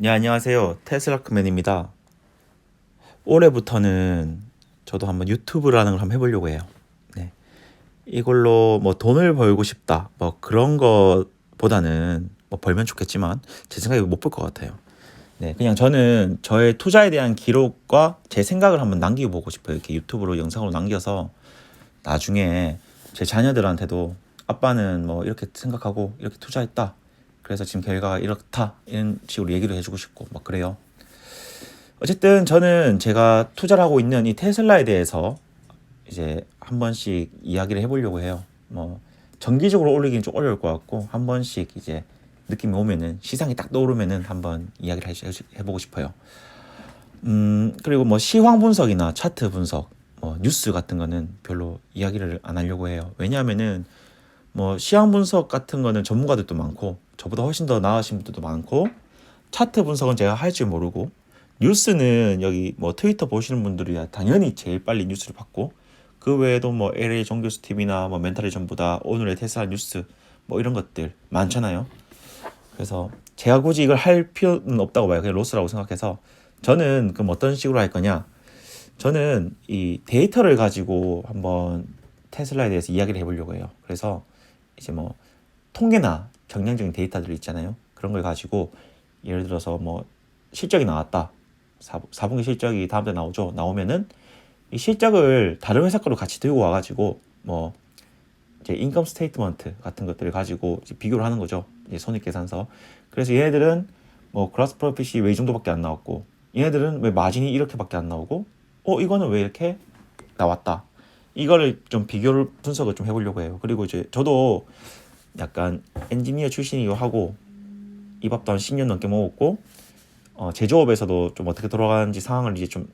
네, 안녕하세요. 테슬라크맨입니다. 올해부터는 저도 한번 유튜브라는 걸 한번 해보려고 해요. 네. 이걸로 뭐 돈을 벌고 싶다, 뭐 그런 것보다는 뭐 벌면 좋겠지만 제 생각에 못 볼 것 같아요. 네, 그냥 저는 저의 투자에 대한 기록과 제 생각을 한번 남기고 보고 싶어요. 이렇게 유튜브로 영상으로 남겨서 나중에 제 자녀들한테도 아빠는 뭐 이렇게 생각하고 이렇게 투자했다. 그래서 지금 결과가 이렇다. 이런 식으로 얘기를 해주고 싶고 막 그래요. 어쨌든 저는 제가 투자를 하고 있는 이 테슬라에 대해서 이제 한 번씩 이야기를 해보려고 해요. 뭐 정기적으로 올리기는 좀 어려울 것 같고 한 번씩 이제 느낌이 오면은 시상이 딱 떠오르면은 한번 이야기를 해보고 싶어요. 그리고 뭐 시황 분석이나 차트 분석, 뭐 뉴스 같은 거는 별로 이야기를 안 하려고 해요. 왜냐하면은 뭐 시황 분석 같은 거는 전문가들도 많고 저보다 훨씬 더 나으신 분들도 많고 차트 분석은 제가 할 줄 모르고 뉴스는 여기 뭐 트위터 보시는 분들이 당연히 제일 빨리 뉴스를 받고 그 외에도 뭐 LA 정규스 TV나 뭐 멘탈의 전부다 오늘의 테슬라 뉴스 뭐 이런 것들 많잖아요. 그래서 제가 굳이 이걸 할 필요는 없다고 봐요. 그냥 로스라고 생각해서 저는 그럼 어떤 식으로 할 거냐? 저는 이 데이터를 가지고 한번 테슬라에 대해서 이야기를 해보려고 해요. 그래서 이제 뭐 통계나 경량적인 데이터들 있잖아요. 그런 걸 가지고 예를 들어서 뭐 실적이 나왔다. 4분기 실적이 다음 달 나오죠. 나오면은 이 실적을 다른 회사 거로 같이 들고 와가지고 뭐 이제 인컴 스테이트먼트 같은 것들을 가지고 이제 비교를 하는 거죠. 이제 손익계산서. 그래서 얘네들은 뭐 그라스 프로핏이 왜 이 정도밖에 안 나왔고 얘네들은 왜 마진이 이렇게밖에 안 나오고 이거는 왜 이렇게 나왔다. 이거를 좀 비교를 분석을 좀 해보려고 해요. 그리고 이제 저도 약간 엔지니어 출신이기도 하고 이 밥도 한 10년 넘게 먹었고 제조업에서도 좀 어떻게 돌아가는지 상황을 이제 좀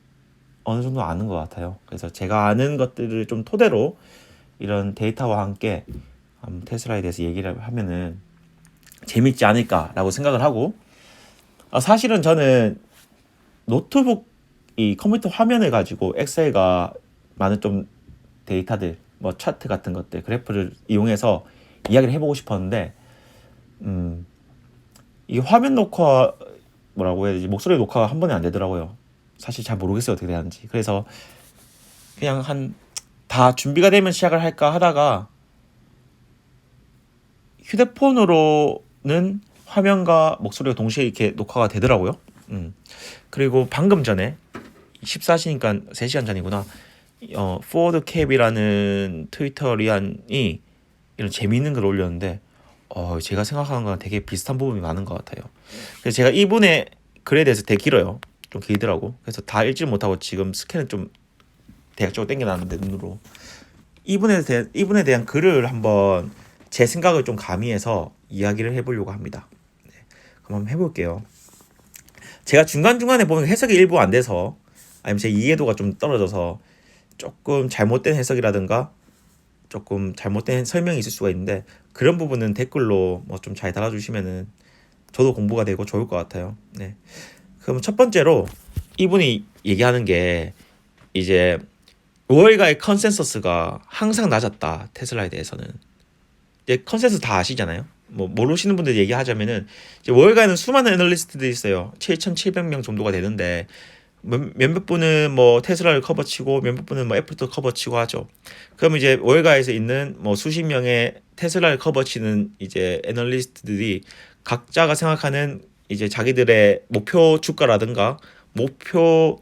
어느 정도 아는 것 같아요. 그래서 제가 아는 것들을 좀 토대로 이런 데이터와 함께 테슬라에 대해서 얘기를 하면은 재밌지 않을까라고 생각을 하고 사실은 저는 노트북 이 컴퓨터 화면을 가지고 엑셀과 많은 좀 데이터들 뭐 차트 같은 것들 그래프를 이용해서 이야기를 해보고 싶었는데 이 화면 녹화 뭐라고 해야 되지 목소리 녹화가 한 번에 안 되더라고요. 사실 잘 모르겠어요 어떻게 되는지. 그래서 그냥 한 다 준비가 되면 시작을 할까 하다가 휴대폰으로는 화면과 목소리가 동시에 이렇게 녹화가 되더라고요. 그리고 방금 전에 14시니까 3시간 전이구나. 포워드 캡이라는 트위터 리안이 이런 재미있는 글 올렸는데 제가 생각하는 거랑 되게 비슷한 부분이 많은 것 같아요. 그래서 제가 이분의 글에 대해서 되게 길어요. 좀 길더라고. 그래서 다 읽지 못하고 지금 스캔을 좀 대략적으로 땡겨놨는데 눈으로 이분에 대한 글을 한번 제 생각을 좀 가미해서 이야기를 해보려고 합니다. 네, 그럼 한번 해볼게요. 제가 중간중간에 보면 해석이 일부 안 돼서 아니면 제 이해도가 좀 떨어져서 조금 잘못된 해석이라든가 조금 잘못된 설명이 있을 수가 있는데 그런 부분은 댓글로 뭐 좀 잘 달아주시면은 저도 공부가 되고 좋을 것 같아요. 네. 그럼 첫 번째로 이분이 얘기하는 게 이제 월가의 컨센서스가 항상 낮았다. 테슬라에 대해서는. 이제 컨센서스 다 아시잖아요. 뭐 모르시는 분들 얘기하자면은 이제 월가에는 수많은 애널리스트들이 있어요. 7,700명 정도가 되는데 몇몇 분은 뭐 테슬라를 커버치고 몇몇 분은 뭐 애플도 커버치고 하죠. 그럼 이제 월가에서 있는 뭐 수십 명의 테슬라를 커버치는 이제 애널리스트들이 각자가 생각하는 이제 자기들의 목표 주가라든가 목표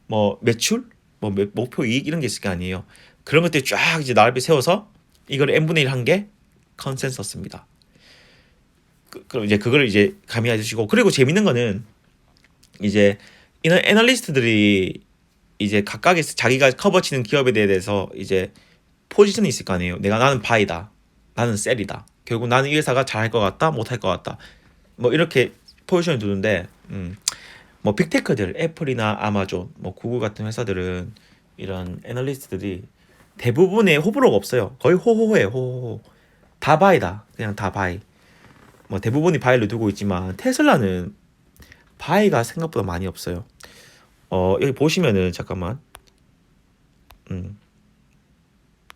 뭐 매출, 뭐 목표 이익 이런 게 있을 거 아니에요. 그런 것들이 쫙 이제 나열비 세워서 이걸 n분의 1 한 게 컨센서스입니다. 그럼 이제 그걸 이제 가미해 주시고 그리고 재밌는 거는 이제 이런 애널리스트들이 이제 각각의 자기가 커버치는 기업에 대해서 이제 포지션이 있을 거 아니에요. 나는 바이다. 나는 셀이다. 결국 나는 이 회사가 잘할 것 같다. 못할 것 같다. 뭐 이렇게 포지션을 두는데 뭐 빅테크들 애플이나 아마존 뭐 구글 같은 회사들은 이런 애널리스트들이 대부분의 호불호가 없어요. 거의 호호호해 호호호. 다 바이다. 그냥 다 바이. 뭐 대부분이 바이를 두고 있지만 테슬라는 바이가 생각보다 많이 없어요. 여기 보시면은 잠깐만.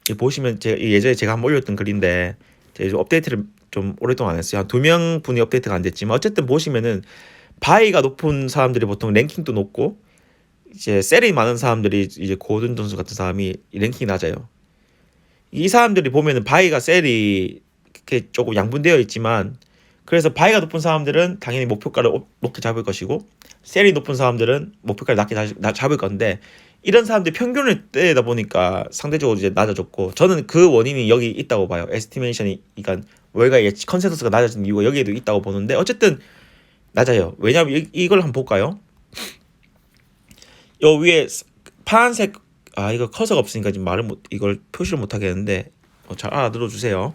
여기 보시면 예전에 제가 한번 올렸던 글인데 제가 업데이트를 좀 오랫동안 안 했어요. 한 2명 분이 업데이트가 안 됐지만 어쨌든 보시면은 바이가 높은 사람들이 보통 랭킹도 높고 이제 셀이 많은 사람들이 이제 고든 존슨 같은 사람이 랭킹이 낮아요. 이 사람들이 보면은 바이가 셀이 이렇게 조금 양분되어 있지만 그래서 바이가 높은 사람들은 당연히 목표가를 높게 잡을 것이고 셀이 높은 사람들은 목표가를 낮게 잡을 건데 이런 사람들 평균을 떼다 보니까 상대적으로 이제 낮아졌고 저는 그 원인이 여기 있다고 봐요. 에스티메이션이 그러니까 월가의 컨센서스가 낮아진 이유가 여기에도 있다고 보는데 어쨌든 낮아요. 왜냐하면 이걸 한번 볼까요? 요 위에 파란색 이거 커서가 없으니까 지금 이걸 표시를 못 하겠는데 잘 알아들어 주세요.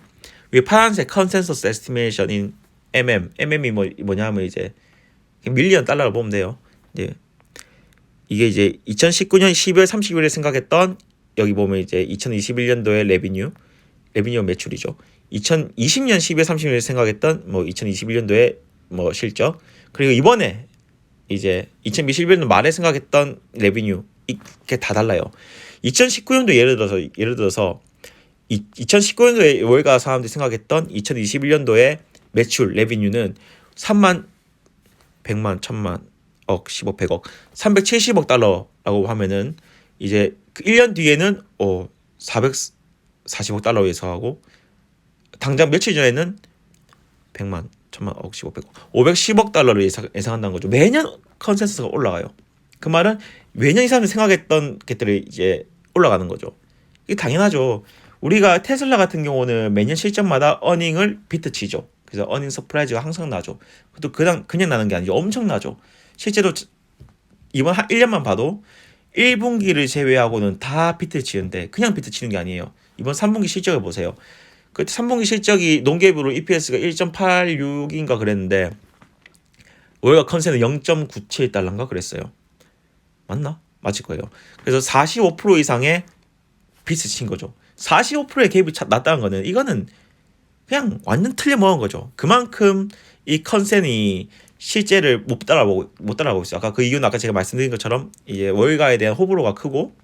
위에 파란색 컨센서스 에스티메이션인 mm이 뭐냐면 이제 밀리언 달러를 보면 돼요. 이게 이제 2019년 12월 30일에 생각했던 여기 보면 이제 2021년도의 레비뉴 매출이죠. 2020년 12월 30일에 생각했던 뭐 2021년도의 뭐 실적 그리고 이번에 이제 2021년 말에 생각했던 레비뉴 이게 다 달라요. 2019년도 예를 들어서 2019년도에 월가 사람들이 생각했던 2021년도의 매출 레비뉴는 3만 100만 1000만 억 10억 100억 370억 달러라고 하면은 이제 그 1년 뒤에는 440억 달러로 예상하고 당장 며칠 전에는 100만 1000만 억 10억 100억 510억 달러를 예상한다는 거죠. 매년 컨센서스가 올라가요. 그 말은 매년 이 사람들이 생각했던 것들이 이제 올라가는 거죠. 이게 당연하죠. 우리가 테슬라 같은 경우는 매년 실적마다 어닝을 비트치죠. 그래서 어닝 서프라이즈가 항상 나죠. 또 그냥 나는 게 아니죠. 엄청 나죠. 실제로 이번 1년만 봐도 1분기를 제외하고는 다 비트치는데 그냥 비트치는 게 아니에요. 이번 3분기 실적을 보세요. 그 3분기 실적이 농갭으로 EPS가 1.86인가 그랬는데 월가 컨센은 0.97달러인가 그랬어요. 맞나? 맞을 거예요. 그래서 45% 이상의 빚을 친 거죠. 45%의 갭이 낮다는 거는 이거는 그냥 완전 틀려 먹은 거죠. 그만큼 이 컨센이 실제를 못 따라가고 있어요. 아까 그 이유는 아까 제가 말씀드린 것처럼 이제 월가에 대한 호불호가 크고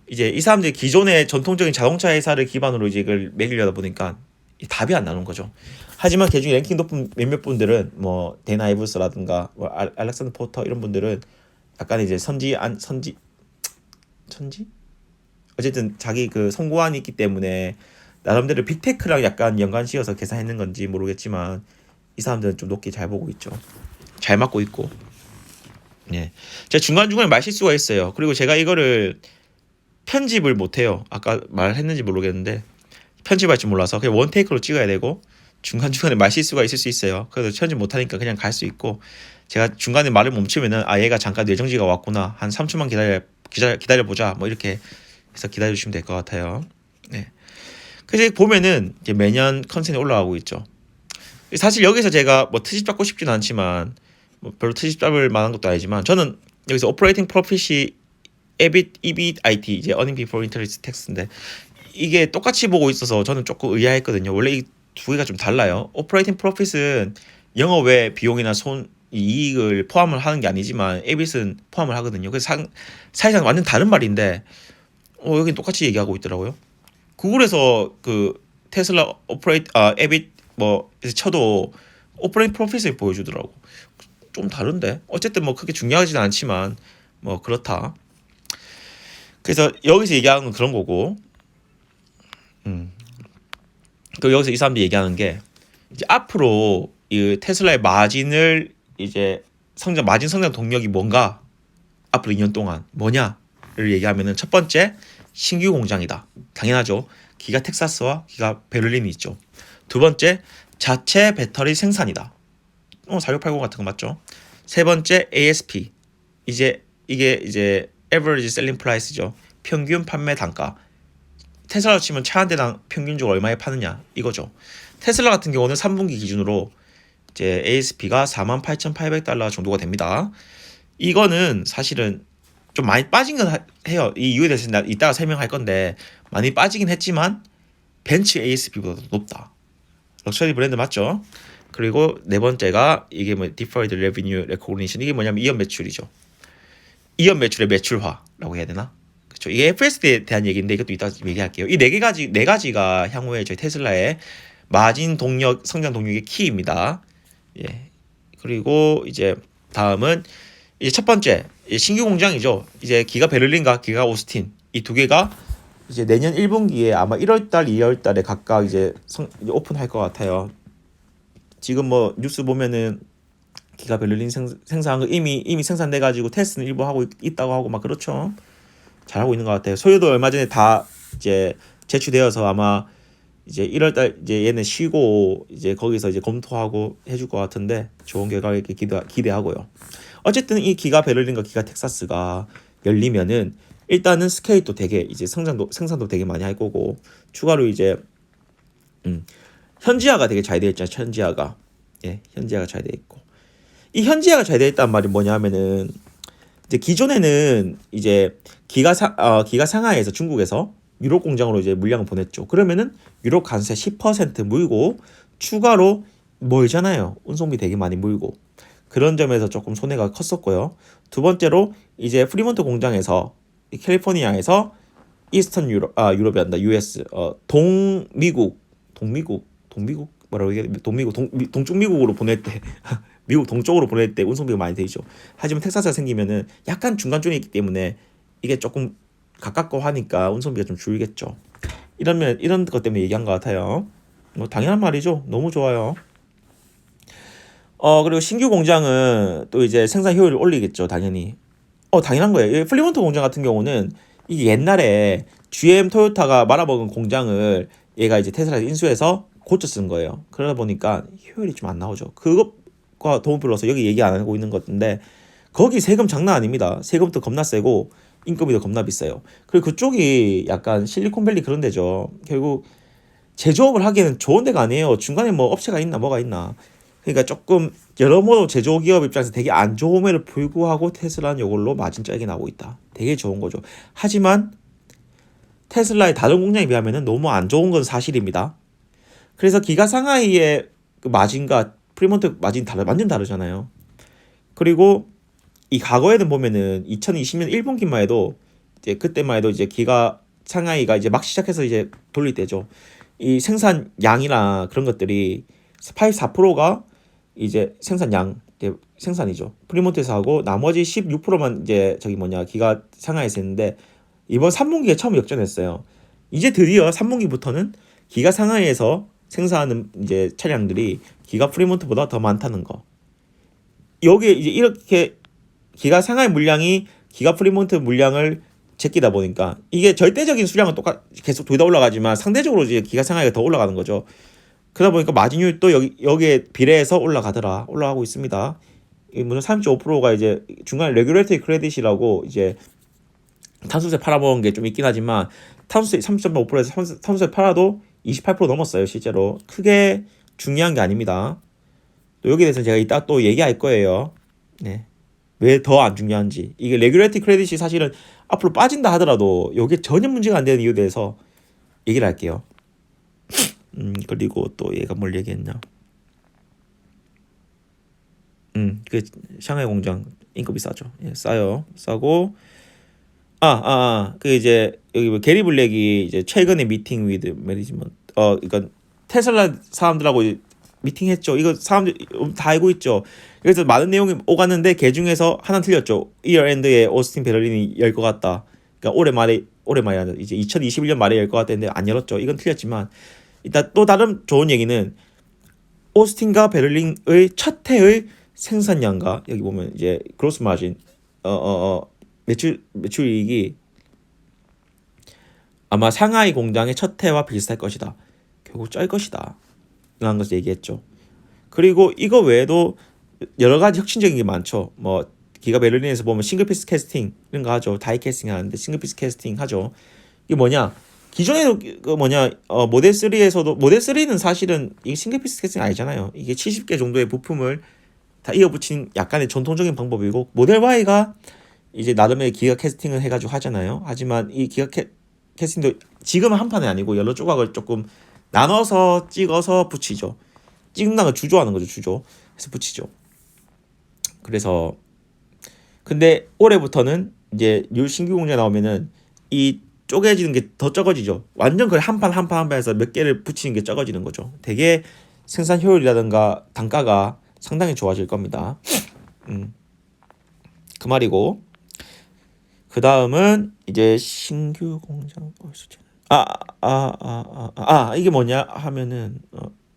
이제 이 사람들이 기존의 전통적인 자동차 회사를 기반으로 이제 이걸 매기려다 보니까 답이 안 나오는 거죠. 하지만 그중에 랭킹 높은 몇몇 분들은 뭐 데나 이브스라든가 뭐 알렉산더 포터 이런 분들은 약간 이제 선지 어쨌든 자기 그 성공안이 있기 때문에 나름대로 빅테크랑 약간 연관지어서 계산했는 건지 모르겠지만 이 사람들은 좀 높게 잘 보고 있죠. 잘 맞고 있고. 예. 제가 중간중간에 말실수가 있어요. 그리고 제가 이거를 편집을 못해요. 아까 말했는지 모르겠는데 편집할 줄 몰라서 그냥 원테이크로 찍어야 되고 중간중간에 말실수가 있을 수 있어요. 그래서 편집 못하니까 그냥 갈 수 있고 제가 중간에 말을 멈추면은 얘가 잠깐 뇌정지가 왔구나. 한 3초만 기다려보자. 뭐 이렇게 해서 기다려주시면 될 것 같아요. 네. 그래서 보면은 이제 매년 컨센이 올라가고 있죠. 사실 여기서 제가 뭐 트집 잡고 싶지는 않지만 뭐 별로 트집 잡을 만한 것도 아니지만 저는 여기서 오퍼레이팅 프로핏이 EBIT 이제 earning before interest tax인데 이게 똑같이 보고 있어서 저는 조금 의아했거든요. 원래 이 두 개가 좀 달라요. 오퍼레이팅 프로핏은 영업 외 비용이나 이익을 포함을 하는 게 아니지만 EBIT은 포함을 하거든요. 그래서 사실상 완전 다른 말인데 여기 똑같이 얘기하고 있더라고요. 구글에서 그 테슬라 EBIT 뭐 쳐도 오퍼레이팅 프로핏을 보여주더라고. 좀 다른데 어쨌든 뭐 크게 중요하지는 않지만 뭐 그렇다. 그래서 여기서 얘기하는 건 그런 거고, 그 여기서 이 사람들이 얘기하는 게 이제 앞으로 이 테슬라의 마진을 이제 마진 성장 동력이 뭔가 앞으로 2년 동안 뭐냐를 얘기하면은 첫 번째 신규 공장이다. 당연하죠. 기가 텍사스와 기가 베를린이 있죠. 두 번째 자체 배터리 생산이다. 4680 같은 거 맞죠? 세 번째 ASP 이게 이제 Average Selling Price죠. 평균 판매 단가. 테슬라로 치면 차 한 대당 평균적으로 얼마에 파느냐 이거죠. 테슬라 같은 경우는 3분기 기준으로 이제 ASP가 48,800달러 정도가 됩니다. 이거는 사실은 좀 많이 빠진 건 해요. 이 이유에 대해서 이따가 설명할 건데 많이 빠지긴 했지만 벤츠 ASP보다 높다. 럭셔리 브랜드 맞죠? 그리고 네 번째가 이게 뭐 Deferred Revenue Recognition 이게 뭐냐면 이연 매출이죠. 이연 매출의 매출화라고 해야 되나? 그렇죠. 이게 FSD에 대한 얘기인데 이것도 이따 얘기할게요. 이 네 가지가 향후에 저희 테슬라의 마진 동력, 성장 동력의 키입니다. 예, 그리고 이제 다음은 이제 첫 번째 신규 공장이죠. 이제 기가 베를린과 기가 오스틴 이 두 개가 이제 내년 1분기에 아마 1월달, 2월달에 각각 이제 이제 오픈할 것 같아요. 지금 뭐 뉴스 보면은 기가 베를린 생산한 거 이미 생산돼 가지고 테스트는 일부 하고 있다고 하고 막 그렇죠. 잘하고 있는 것 같아요. 소유도 얼마 전에 다 이제 제출되어서 아마 이제 1월달 이제 얘는 쉬고 이제 거기서 이제 검토하고 해줄 것 같은데 좋은 결과 이렇게 기대하고요. 어쨌든 이 기가 베를린과 기가 텍사스가 열리면은 일단은 스케일도 되게 이제 생산도 되게 많이 할 거고 추가로 이제 현지화가 되게 잘 되어 있잖아요. 현지화가 현지화가 잘 되어 있고 이 현지화가 잘 되어 있단 말이 뭐냐면은 이제 기존에는 이제 기가 상하이에서 중국에서 유럽 공장으로 이제 물량을 보냈죠. 그러면은 유럽 관세 10% 물고 추가로 멀잖아요. 운송비 되게 많이 물고 그런 점에서 조금 손해가 컸었고요. 두 번째로 이제 프리몬트 공장에서 캘리포니아에서 이스턴 유럽이 한다. US 동미국 뭐라고 얘기해? 동쪽 미국으로 보낼 때 미국 동쪽으로 보낼 때 운송비가 많이 되죠. 하지만 텍사스가 생기면은 약간 중간 쪽에 있기 때문에 이게 조금 가깝고 하니까 운송비가 좀 줄겠죠. 이런 것 때문에 얘기한 것 같아요. 뭐 당연한 말이죠. 너무 좋아요. 그리고 신규 공장은 또 이제 생산 효율을 올리겠죠. 당연히. 당연한 거예요. 플리몬트 공장 같은 경우는 이게 옛날에 GM 토요타가 말아먹은 공장을 얘가 이제 테슬라에 인수해서 고쳐 쓴 거예요. 그러다 보니까 효율이 좀 안 나오죠. 그것과 도움 불러서 여기 얘기 안 하고 있는 것인데 거기 세금 장난 아닙니다. 세금도 겁나 세고 인건비도 겁나 비싸요. 그리고 그쪽이 약간 실리콘밸리 그런 데죠. 결국 제조업을 하기에는 좋은 데가 아니에요. 중간에 뭐 업체가 있나 뭐가 있나. 그러니까 조금 여러모로 제조기업 입장에서 되게 안 좋음에도 불구하고 테슬라는 이걸로 마진 짜게 나오고 있다. 되게 좋은 거죠. 하지만 테슬라의 다른 공장에 비하면 너무 안 좋은 건 사실입니다. 그래서 기가 상하이의 그 마진과 프리몬트 마진 완전 다르잖아요. 그리고 이 과거에는 보면은 2020년 1분기만 해도 이제 그때만 해도 이제 기가 상하이가 이제 막 시작해서 이제 돌릴 때죠. 이 생산 양이나 그런 것들이 84%가 이제 생산량 생산이죠. 프리몬트에서 하고 나머지 16%만 이제 기가 상하이에서 했는데 이번 3분기에 처음 역전했어요. 이제 드디어 3분기부터는 기가 상하이에서 생산하는 이제 차량들이 기가 프리몬트보다 더 많다는 거. 여기에 이제 이렇게 기가 상하이 물량이 기가 프리몬트 물량을 제끼다 보니까 이게 절대적인 수량은 계속 둘 다 올라가지만 상대적으로 이제 기가 상하이가 더 올라가는 거죠. 그러다 보니까 마진율도 여기에 비례해서 올라가고 있습니다. 물론 3.5%가 이제 중간에 레귤레이터리 크레딧이라고 이제 탄소세 팔아먹은 게 좀 있긴 하지만 탄소세 3.5%에서 탄소세 팔아도 28% 넘었어요. 실제로 크게 중요한 게 아닙니다. 또 여기에 대해서 제가 이따 또 얘기할 거예요. 네. 왜 더 안 중요한지. 이게 레귤레이터리 크레딧이 사실은 앞으로 빠진다 하더라도 이게 전혀 문제가 안 되는 이유에 대해서 얘기를 할게요. 그리고 또 얘가 뭘 얘기했냐. 그 샹하이 공장 인건비 싸죠. 예, 싸고. 그 이제 여기 뭐 게리 블랙이 이제 최근에 미팅 위드 매니지먼트 그러니까 테슬라 사람들하고 미팅했죠. 이거 사람들 다 알고 있죠. 그래서 많은 내용이 오갔는데 그 중에서 하나 틀렸죠. 이어 엔드에 오스틴 베를린이 열 것 같다. 그러니까 올해 말이 아니라 이제 2021년 말에 열 것 같다는데 안 열었죠. 이건 틀렸지만 일단 또 다른 좋은 얘기는 오스틴과 베를린의 첫 해의 생산량과 여기 보면 이제 그로스 마진 매출이익이 아마 상하이 공장의 첫 해와 비슷할 것이다. 결국 쩔 것이다. 라는 것을 얘기했죠. 그리고 이거 외에도 여러 가지 혁신적인 게 많죠. 뭐 기가 베를린에서 보면 싱글 피스 캐스팅 이런 거 하죠. 다이 캐스팅 하는데 싱글 피스 캐스팅 하죠. 이게 뭐냐? 기존에도 모델 3에서도 모델 3는 사실은 이게 싱글 피스 캐스팅 아니잖아요. 이게 70개 정도의 부품을 다 이어붙인 약간의 전통적인 방법이고 모델 Y가 이제 나름의 기가 캐스팅을 해가지고 하잖아요. 하지만 이 기가 캐스팅도 지금은 한 판이 아니고 여러 조각을 조금 나눠서 찍어서 붙이죠. 찍는 걸 주조하는 거죠. 주조. 해서 붙이죠. 그래서 근데 올해부터는 이제 신규 공장에 나오면은 이 쪼개지는 게 더 적어지죠. 완전 거의 한 판 해서 몇 개를 붙이는 게 적어지는 거죠. 되게 생산 효율이라든가 단가가 상당히 좋아질 겁니다. 그 말이고, 그 다음은 이제 신규 공장 이게 뭐냐 하면은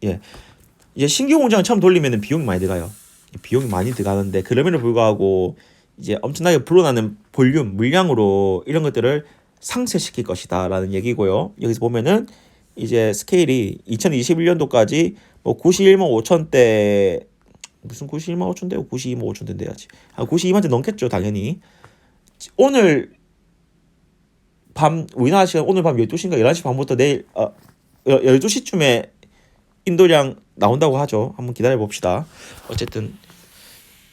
예, 이제 신규 공장을 처음 돌리면은 비용이 많이 들어가요. 비용이 많이 들어가는데 그럼에도 불구하고 이제 엄청나게 불어나는 볼륨, 물량으로 이런 것들을 상쇄시킬 것이다라는 얘기고요. 여기서 보면은 이제 스케일이 2021년도까지 뭐 91만 5천대, 무슨 91만 5천대고 92만 5천대 돼야지. 92만 대 넘겠죠, 당연히. 오늘 밤 우리나라 시간 오늘 밤 12시인가 11시 반부터 내일 12시쯤에 인도량 나온다고 하죠. 한번 기다려 봅시다. 어쨌든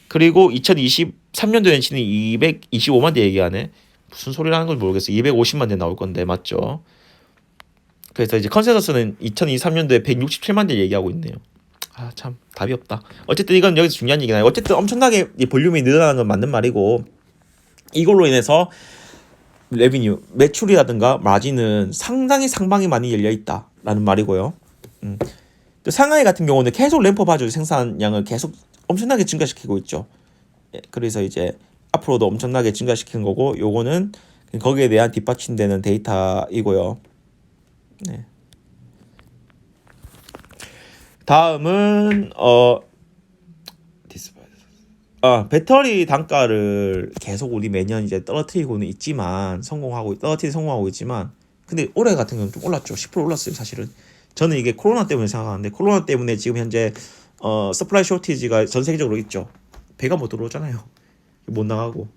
그리고 2023년도에 치는 225만 대 얘기하네. 무슨 소리라는 걸 모르겠어. 250만 대 나올 건데 맞죠? 그래서 이제 컨센서스는 2023년도에 167만 대 얘기하고 있네요. 참 답이 없다. 어쨌든 이건 여기서 중요한 얘기는 아니고 어쨌든 엄청나게 이 볼륨이 늘어나는 건 맞는 말이고 이걸로 인해서 레비뉴, 매출이라든가 마진은 상당히 상방이 많이 열려 있다라는 말이고요. 또 상하이 같은 경우는 계속 램프 봐줘 생산량을 계속 엄청나게 증가시키고 있죠. 그래서 이제 앞으로도 엄청나게 증가시키는 거고 요거는 거기에 대한 뒷받침되는 데이터이고요. 네. 다음은 배터리 단가를 계속 우리 매년 이제 떨어뜨리고는 있지만 성공하고 있지만 근데 올해 같은 경우는 좀 올랐죠. 10% 올랐어요, 사실은. 저는 이게 코로나 때문에 생각하는데 코로나 때문에 지금 현재 서플라이 쇼티지가 전 세계적으로 있죠. 배가 못 들어오잖아요. 못 나가고.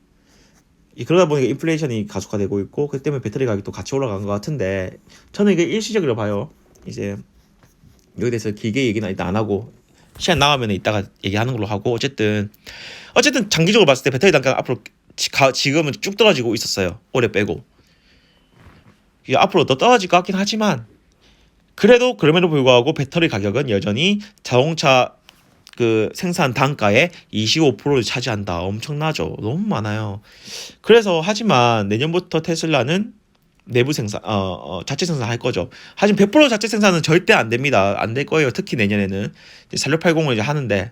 그러다 보니까 인플레이션이 가속화되고 있고 그 때문에 배터리 가격도 같이 올라간 것 같은데 저는 이게 일시적으로 봐요. 이제 여기 대해서 길게 얘기는 일단 안 하고 시간 나가면 이따가 얘기하는 걸로 하고 어쨌든 장기적으로 봤을 때 배터리 단가가 앞으로 지금은 쭉 떨어지고 있었어요. 올해 빼고. 이게 앞으로 더 떨어질 것 같긴 하지만 그래도 그럼에도 불구하고 배터리 가격은 여전히 자동차 그 생산 단가의 25%를 차지한다. 엄청나죠. 너무 많아요. 그래서 하지만 내년부터 테슬라는 내부 생산, 자체 생산할 거죠. 하지만 100% 자체 생산은 절대 안 됩니다. 안 될 거예요. 특히 내년에는 4680을 이제 하는데.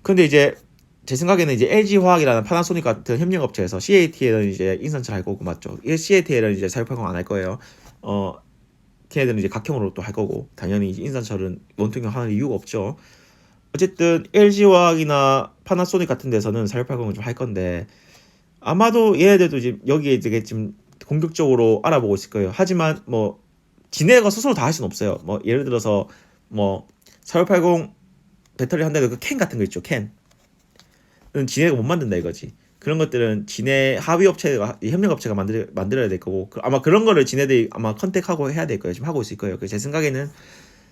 근데 이제 제 생각에는 이제 LG 화학이라는 파나소닉 같은 협력업체에서 CATL은 이제 인산철 할 거고 맞죠. CATL은 이제 4680 안 할 거예요. 걔네들은 이제 각형으로 또 할 거고 당연히 인산철은 원통형 하는 이유가 없죠. 어쨌든 LG화학이나 파나소닉 같은 데서는 4680을 좀 할 건데 아마도 얘네들도 이제 여기에 이제 지금 공격적으로 알아보고 있을 거예요. 하지만 뭐 지네가 스스로 다 할 수는 없어요. 뭐 예를 들어서 뭐 4680 배터리 한다고 그 캔 같은 거 있죠. 캔은 지네가 못 만든다 이거지. 그런 것들은 지네 하위 업체가 협력 업체가 만들어야 될 거고 아마 그런 거를 지네들이 아마 컨택하고 해야 될 거예요. 지금 하고 있을 거예요. 그래서 제 생각에는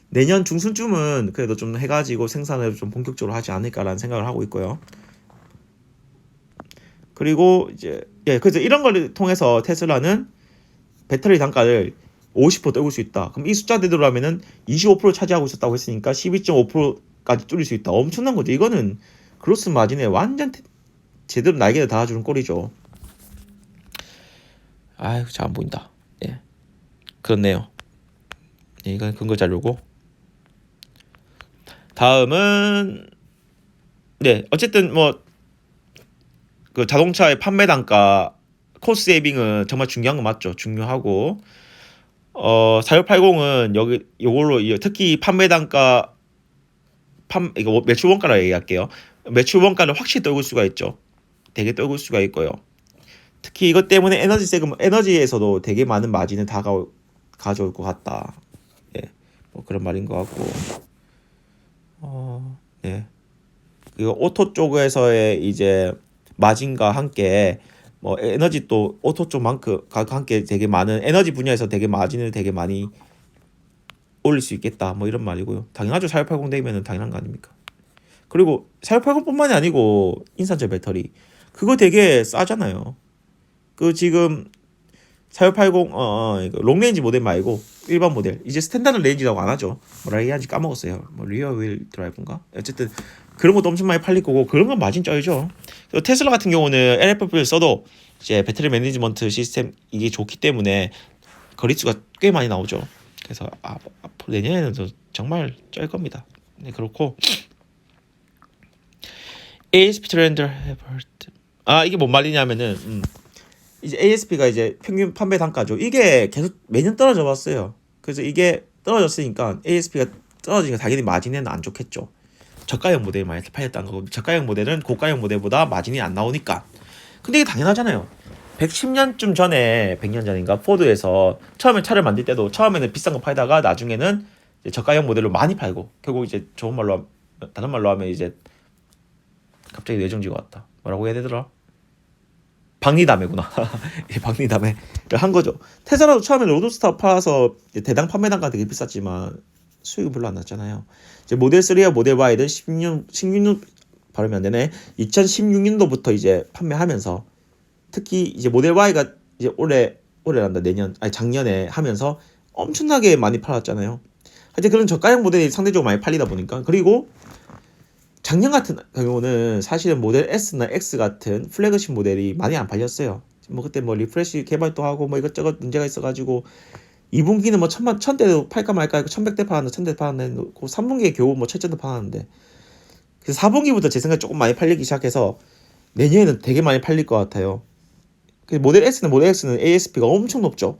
내년 중순쯤은 그래도 좀 해가지고 생산을 좀 본격적으로 하지 않을까라는 생각을 하고 있고요. 그리고 이제 그래서 이런 걸 통해서 테슬라는 배터리 단가를 50% 떨굴 수 있다. 그럼 이 숫자대로 하면은 25% 차지하고 있었다고 했으니까 12.5%까지 뚫릴 수 있다. 엄청난 거죠. 이거는 그로스 마진에 완전 제대로 날개를 달아주는 꼴이죠. 아유, 잘 안 보인다. 예, 그렇네요. 예, 이건 근거 자료고. 다음은 어쨌든 뭐 그 자동차의 판매 단가 코스트 세이빙은 정말 중요한 거 맞죠. 중요하고 4680은 요걸로 특히 판매 단가 이거 매출 원가라 얘기할게요. 매출 원가를 확실히 떨굴 수가 있죠. 되게 떨굴 수가 있고요. 특히 이것 때문에 에너지 세금, 에너지에서도 되게 많은 마진을 가져올 것 같다. 예, 뭐 그런 말인 것 같고. 예. 그리고 오토 쪽에서의 이제 마진과 함께 뭐 에너지 또 오토 쪽만큼 함께 되게 많은 에너지 분야에서 되게 마진을 되게 많이 올릴 수 있겠다. 뭐 이런 말이고요. 당연하죠. 4680 되면은 당연한 거 아닙니까? 그리고 4680뿐만이 아니고 인산철 배터리 그거 되게 싸잖아요. 그 지금 4680 롱레인지 모델 말고 일반 모델 이제 스탠다드 레인지라고 안 하죠. 뭐라 해야지 까먹었어요. 뭐 리어 휠 드라이브인가? 어쨌든 그런 것도 엄청 많이 팔릴 거고 그런 건 마진 쩔죠. 테슬라 같은 경우는 LFP를 써도 이제 배터리 매니지먼트 시스템 이게 좋기 때문에 거리수가 꽤 많이 나오죠. 그래서 앞으로 내년에는 정말 쩔 겁니다. 네, 그렇고 ASP 트렌드 이게 뭔 말이냐면은 이제 ASP가 이제 평균 판매 단가죠. 이게 계속 매년 떨어져 왔어요. 그래서 이게 떨어졌으니까 ASP가 떨어지니까 당연히 마진에는 안 좋겠죠. 저가형 모델이 많이 팔렸다는 거고, 저가형 모델은 고가형 모델보다 마진이 안 나오니까. 근데 이게 당연하잖아요. 110년쯤 전에 100년 전인가 포드에서 처음에 차를 만들 때도 처음에는 비싼 거 팔다가 나중에는 이제 저가형 모델로 많이 팔고, 결국 이제 좋은 말로 다른 말로 하면 이제 갑자기 뇌정지가 왔다. 뭐라고 해야 되더라? 박리담회구나. 박리담회를 한 거죠. 테슬라도 처음에 로드스타 팔아서 대당 판매 단가 되게 비쌌지만 수익은 별로 안 났잖아요. 이제 모델 3와 모델 Y는 16년 발음이 안 되네. 2016년도부터 이제 판매하면서 특히 이제 모델 Y가 이제 올해란다 작년에 하면서 엄청나게 많이 팔았잖아요. 하여튼 그런 저가형 모델이 상대적으로 많이 팔리다 보니까. 그리고 작년 같은 경우는 사실은 모델 S나 X 같은 플래그십 모델이 많이 안 팔렸어요. 뭐 그때 뭐 리프레시 개발도 하고 뭐 이것저것 문제가 있어가지고 2분기는 뭐 1000대도 팔까 말까 했고 1100대 팔았는데 1000대 팔았는데 3분기에 겨우 뭐 7000대 팔았는데, 그래서 4분기부터 제 생각에 조금 많이 팔리기 시작해서 내년에는 되게 많이 팔릴 것 같아요. 모델 X는 ASP가 엄청 높죠.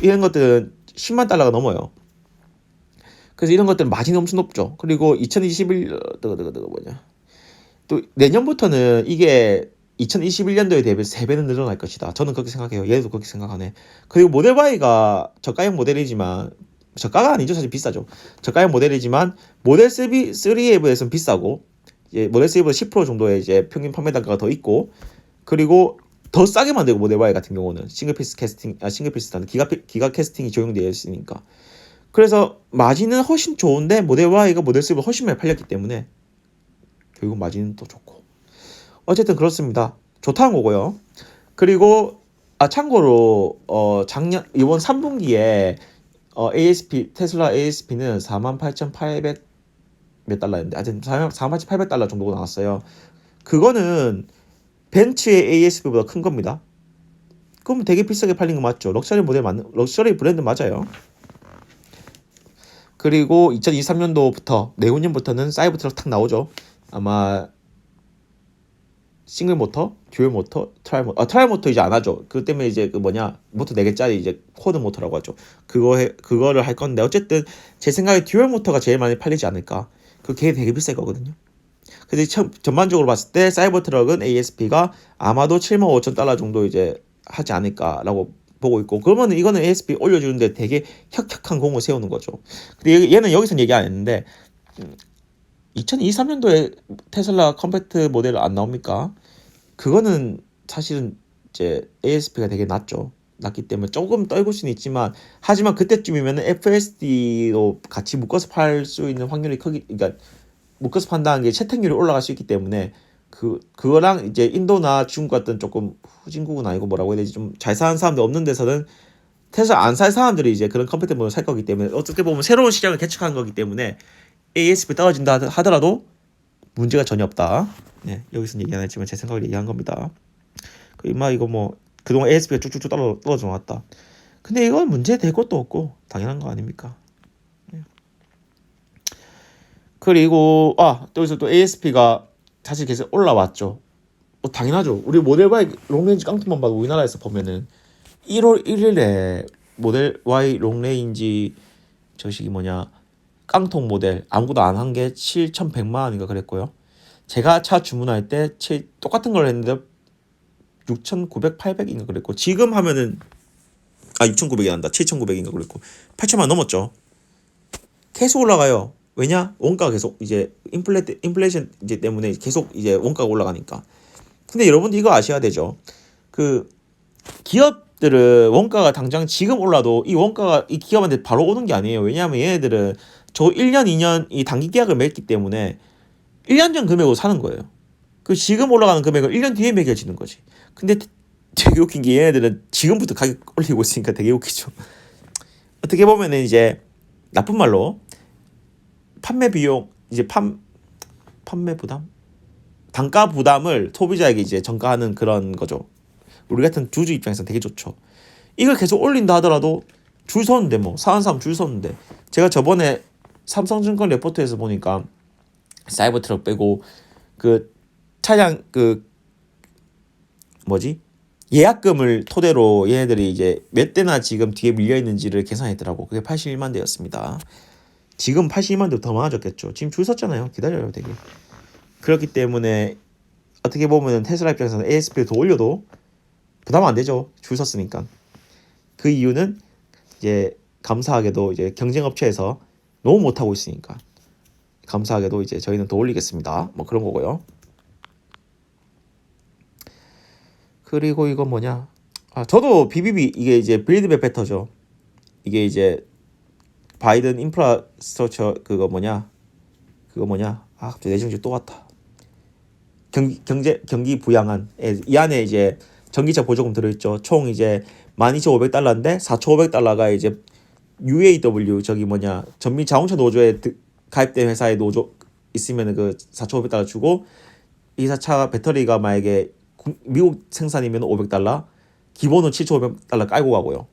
이런 것들은 10만 달러가 넘어요. 그래서 이런 것들은 마진이 엄청 높죠. 그리고 2021 또 내년부터는 이게 2021년도에 대비해서 3배는 늘어날 것이다. 저는 그렇게 생각해요. 얘도 그렇게 생각하네. 그리고 모델 Y가 저가형 모델이지만, 저가가 아니죠. 사실 비싸죠. 저가형 모델이지만 모델 3에 비해서는 비싸고, 이제 모델 3보다 10% 정도의 이제 평균 판매 단가가 더 있고, 그리고 더 싸게 만들고 모델 Y 같은 경우는 싱글피스라는 기가 캐스팅이 적용되어 있으니까. 그래서 마진은 훨씬 좋은데 모델 Y가 모델 3보다 훨씬 많이 팔렸기 때문에 결국 마진은 또 좋고. 어쨌든 그렇습니다. 좋다는 거고요. 그리고 참고로 이번 3분기에 테슬라 ASP는 48,800 몇 달러였는데, 하여튼 48,800달러 정도가 나왔어요. 그거는 벤츠의 ASP보다 큰 겁니다. 그럼 되게 비싸게 팔린 거 맞죠? 럭셔리 브랜드 맞아요. 그리고 2023년도부터 내후년부터는 사이버트럭 탁 나오죠. 아마 싱글 모터, 듀얼 모터, 트라이 모터 이제 안 하죠. 그 때문에 이제 모터 4개짜리 이제 쿼드 모터라고 하죠. 그거를 할 건데, 어쨌든 제 생각에 듀얼 모터가 제일 많이 팔리지 않을까. 그게 되게 비쌀 거거든요. 그래서 전반적으로 봤을 때 사이버트럭은 ASP가 아마도 75,000달러 정도 이제 하지 않을까라고 보고 있고, 그러면 이거는 ASP 올려주는데 되게 혁혁한 공을 세우는 거죠. 근데 얘는 여기서는 얘기 안 했는데 2023년도에 테슬라 컴팩트 모델 안 나옵니까? 그거는 사실은 이제 ASP가 되게 낮기 때문에 조금 떨굴 수는 있지만, 하지만 그때쯤이면 FSD도 같이 묶어서 팔 수 있는 확률이 그러니까 묶어서 판다는 게 채택률이 올라갈 수 있기 때문에 그거랑 이제 인도나 중국 같은 조금 후진국은 아니고 뭐라고 해야 되지, 좀 잘 사는 사람들 없는 데서는 테슬라 안 살 사람들이 이제 그런 컴팩트 모델을 살 거기 때문에, 어떻게 보면 새로운 시장을 개척한 거기 때문에 ASP 떨어진다 하더라도 문제가 전혀 없다. 네, 여기서는 얘기 안 했지만 제 생각을 얘기한 겁니다. 이거 뭐 그동안 ASP가 쭉쭉쭉 떨어져 나왔다. 근데 이건 문제 될 것도 없고 당연한 거 아닙니까? 네. 그리고 여기서 또 ASP가 사실 계속 올라왔죠. 당연하죠. 우리 모델 Y 롱레인지 깡통만 봐도 우리나라에서 보면은 1월 1일에 모델 Y 롱레인지 저식이 깡통 모델 아무것도 안 한 게 7,100만 원인가 그랬고요. 제가 차 주문할 때 똑같은 걸 했는데 6,900, 800인가 그랬고, 지금 하면은 6,900이 난다. 7,900인가 그랬고 8,000만 원 넘었죠. 계속 올라가요. 왜냐? 원가가 계속 이제 인플레이션 이제 때문에 계속 이제 원가가 올라가니까. 근데 여러분들 이거 아셔야 되죠. 그 기업들은 원가가 당장 지금 올라도 이 원가가 이 기업한테 바로 오는 게 아니에요. 왜냐하면 얘네들은 저 1년, 2년 이 단기 계약을 맺기 때문에 1년 전 금액으로 사는 거예요. 그 지금 올라가는 금액을 1년 뒤에 매겨지는 거지. 근데 되게 웃긴 게 얘네들은 지금부터 가격 올리고 있으니까 되게 웃기죠. 어떻게 보면은 이제 나쁜 말로 판매 비용 이제 판매 부담? 단가 부담을 소비자에게 이제 전가하는 그런 거죠. 우리 같은 주주 입장에서는 되게 좋죠. 이걸 계속 올린다 하더라도 줄 섰는데 사는 사람 줄 섰는데, 제가 저번에 삼성증권 레포트에서 보니까 사이버트럭 빼고 그 차량 그 뭐지? 예약금을 토대로 얘네들이 이제 몇 대나 지금 뒤에 밀려 있는지를 계산했더라고. 그게 81만 대였습니다. 지금 81만 대 더 많아졌겠죠. 지금 줄 섰잖아요. 기다려요, 되게. 그렇기 때문에 어떻게 보면 테슬라 입장에서는 ASP를 더 올려도 부담 안 되죠. 줄 섰으니까. 그 이유는 이제 감사하게도 이제 경쟁 업체에서 너무 못하고 있으니까 감사하게도 이제 저희는 더 올리겠습니다. 뭐 그런 거고요. 그리고 이건 뭐냐? 저도 BBB 이게 이제 빌드 백 베터죠. 이게 이제 바이든 인프라스트럭처 그거 뭐냐? 갑자기 내정지 또 왔다. 경기 부양안 이 안에 이제 전기차 보조금 들어있죠. 총 이제 12,500달러인데 4,500달러가 이제 UAW 전미 자동차 노조에 가입된 회사에 노조 있으면 그 4,500달러 주고 이 차 배터리가 만약에 미국 생산이면 500달러, 기본은 7,500달러 깔고 가고요.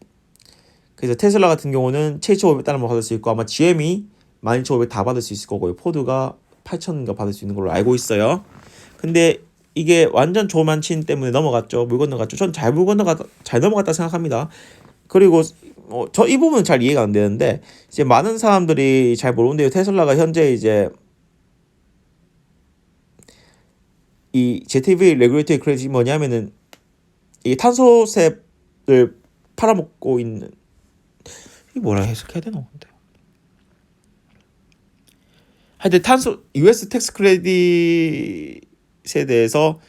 그래서 테슬라 같은 경우는 7,500달러만 받을 수 있고 아마 GM이 12,500 다 받을 수 있을 거고요. 포드가 8,000인가 받을 수 있는 걸로 알고 있어요. 근데 이게 완전 조만친 때문에 넘어갔죠. 물 건너갔죠. 전 잘 넘어갔다 생각합니다. 그리고 저 이 부분은 잘 이해가 안 되는데 이제 많은 사람들이 잘 모르는데요. 테슬라가 현재 이제 이 ZEV 레귤레이터리 크레딧이 뭐냐면은 이 탄소세를 팔아먹고 있는 이 뭐라 해석해야 되나 근데 하여튼 US 텍스 크레딧에 대해서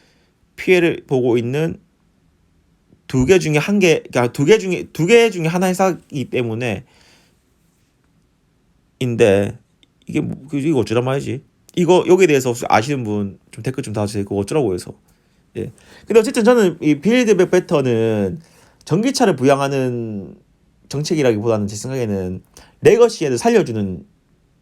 피해를 보고 있는 두 개 중에 두 개 중에 하나 회사이기 때문에 인데 이거 어쩌란 말이지? 이거 여기에 대해서 혹시 아시는 분 좀 댓글 좀 달아주세요. 그거 어쩌라고 해서. 예. 근데 어쨌든 저는 이 빌드 백 베터는 전기차를 부양하는 정책이라기보다는 제 생각에는 레거시 애들 살려주는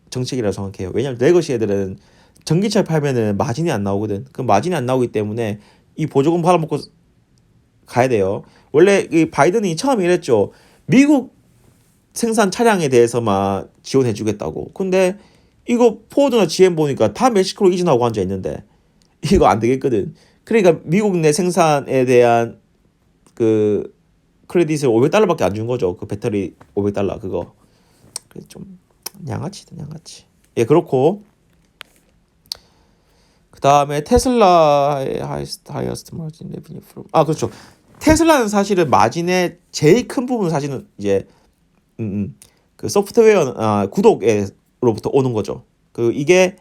정책이라고 생각해요. 왜냐면 레거시 애들은 전기차 팔면은 마진이 안 나오거든. 그 마진이 안 나오기 때문에 이 보조금 팔아먹고 가야 돼요. 원래 이 바이든이 처음에 이랬죠. 미국 생산 차량에 대해서만 지원해주겠다고. 근데 이거 포드나 GM 보니까 다 멕시코로 이전하고 앉아 있는데 이거 안 되겠거든. 그러니까 미국 내 생산에 대한 그 크레딧을 500달러밖에 안 준 거죠. 그 배터리 500달러 그거. 그래 좀 양아치다 양아치. 예 그렇고 그 다음에 테슬라의 highest margin revenue from 그렇죠. 테슬라는 사실은 마진의 제일 큰 부분 사실은 이제 그 소프트웨어 구독으로부터 오는 거죠. 그 이게